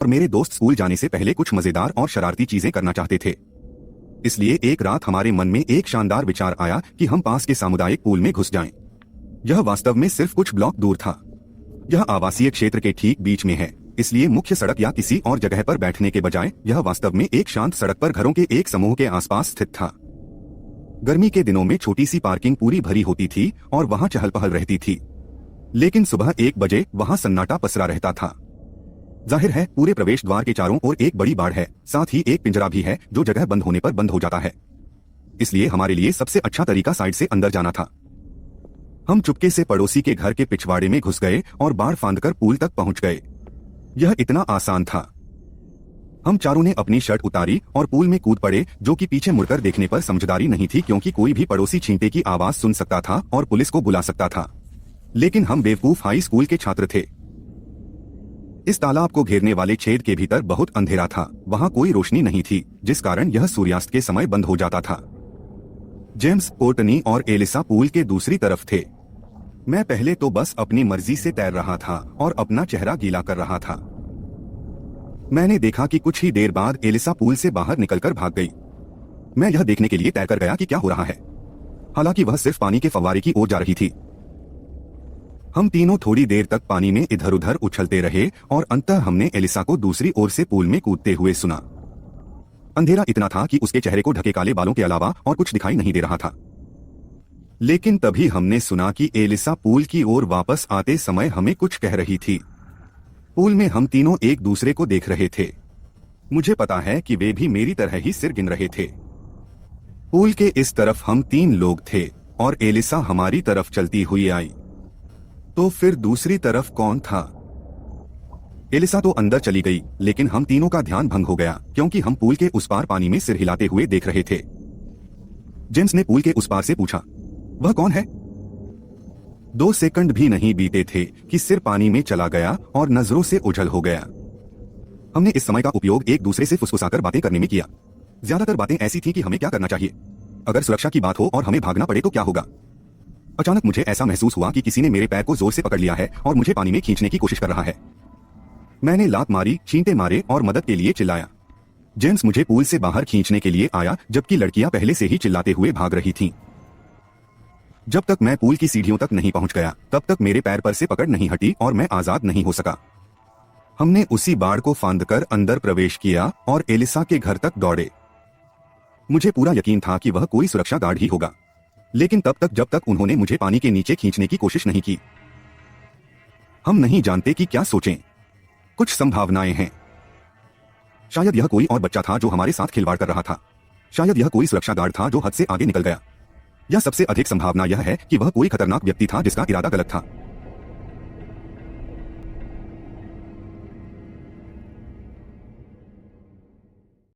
और मेरे दोस्त स्कूल जाने से पहले कुछ मजेदार और शरारती चीजें करना चाहते थे। इसलिए एक रात हमारे मन में एक शानदार विचार आया कि हम पास के सामुदायिक पूल में घुस जाएं। यह वास्तव में सिर्फ कुछ ब्लॉक दूर था। यह आवासीय क्षेत्र के ठीक बीच में है, इसलिए मुख्य सड़क या किसी और जगह पर बैठने के बजाय यह वास्तव में एक शांत सड़क पर घरों के एक समूह के आसपास स्थित था। गर्मी के दिनों में छोटी सी पार्किंग पूरी भरी होती थी और वहां चहल पहल रहती थी, लेकिन सुबह 1 बजे वहां सन्नाटा पसरा रहता था। जाहिर है पूरे प्रवेश द्वार के चारों ओर एक बड़ी बाड़ है, साथ ही एक पिंजरा भी है जो जगह बंद होने पर बंद हो जाता है। इसलिए हमारे लिए सबसे अच्छा तरीका साइड से अंदर जाना था। हम चुपके से पड़ोसी के घर के पिछवाड़े में घुस गए और बाड़ फांदकर पूल तक पहुंच गए। यह इतना आसान था। हम चारों ने अपनी शर्ट उतारी और पूल में कूद पड़े, जो कि पीछे मुड़कर देखने पर समझदारी नहीं थी, क्योंकि कोई भी पड़ोसी छींटे की आवाज सुन सकता था और पुलिस को बुला सकता था। लेकिन हम बेवकूफ हाई स्कूल के छात्र थे। इस तालाब को घेरने वाले छेद के भीतर बहुत अंधेरा था। वहां कोई रोशनी नहीं थी, जिस कारण यह सूर्यास्त के समय बंद हो जाता था। जेम्स, कोर्टनी और एलिसा पूल के दूसरी तरफ थे। मैं पहले तो बस अपनी मर्जी से तैर रहा था और अपना चेहरा गीला कर रहा था। मैंने देखा कि कुछ ही देर बाद एलिसा पूल से बाहर निकलकर भाग गई। मैं यह देखने के लिए तैरकर गया कि क्या हो रहा है, हालांकि वह सिर्फ पानी के फव्वारे की ओर जा रही थी। हम तीनों थोड़ी देर तक पानी में इधर उधर उछलते रहे और अंततः हमने एलिसा को दूसरी ओर से पूल में कूदते हुए सुना। अंधेरा इतना था कि उसके चेहरे को ढके काले बालों के अलावा और कुछ दिखाई नहीं दे रहा था। लेकिन तभी हमने सुना कि एलिसा पूल की ओर वापस आते समय हमें कुछ कह रही थी। पूल में हम तीनों एक दूसरे को देख रहे थे। मुझे पता है कि वे भी मेरी तरह ही सिर गिन रहे थे। पूल के इस तरफ हम 3 लोग थे और एलिसा हमारी तरफ चलती हुई आई। तो फिर दूसरी तरफ कौन था? एलिसा तो अंदर चली गई, लेकिन हम तीनों का ध्यान भंग हो गया क्योंकि हम पूल के उस पार पानी में सिर हिलाते हुए देख रहे थे। जेम्स ने पूल के उस पार से पूछा, वह कौन है? 2 सेकंड भी नहीं बीते थे कि सिर पानी में चला गया और नजरों से ओझल हो गया। हमने इस समय का उपयोग एक दूसरे से फुसफुसाकर बातें करने में किया। ज्यादातर बातें ऐसी थी कि हमें क्या करना चाहिए, अगर सुरक्षा की बात हो और हमें भागना पड़े तो क्या होगा। अचानक मुझे ऐसा महसूस हुआ कि किसी ने मेरे पैर को जोर से पकड़ लिया है और मुझे पानी में खींचने की कोशिश कर रहा है। मैंने लात मारी, छींटे मारे और मदद के लिए चिल्लाया। जेम्स मुझे पूल से बाहर खींचने के लिए आया, जबकि लड़कियां पहले से ही चिल्लाते हुए भाग रही थीं। जब तक मैं पूल की सीढ़ियों तक नहीं पहुंच गया, तब तक मेरे पैर पर से पकड़ नहीं हटी और मैं आजाद नहीं हो सका। हमने उसी बाड़ को फांदकर अंदर प्रवेश किया और एलिसा के घर तक दौड़े। मुझे पूरा यकीन था कि वह कोई सुरक्षा गार्ड ही होगा, लेकिन तब तक जब तक उन्होंने मुझे पानी के नीचे खींचने की कोशिश नहीं की। हम नहीं जानते कि क्या सोचें। कुछ संभावनाएं हैं। शायद यह कोई और बच्चा था जो हमारे साथ खिलवाड़ कर रहा था। शायद यह कोई सुरक्षा गार्ड था जो हद से आगे निकल गया। या सबसे अधिक संभावना यह है कि वह कोई खतरनाक व्यक्ति था जिसका इरादा गलत था।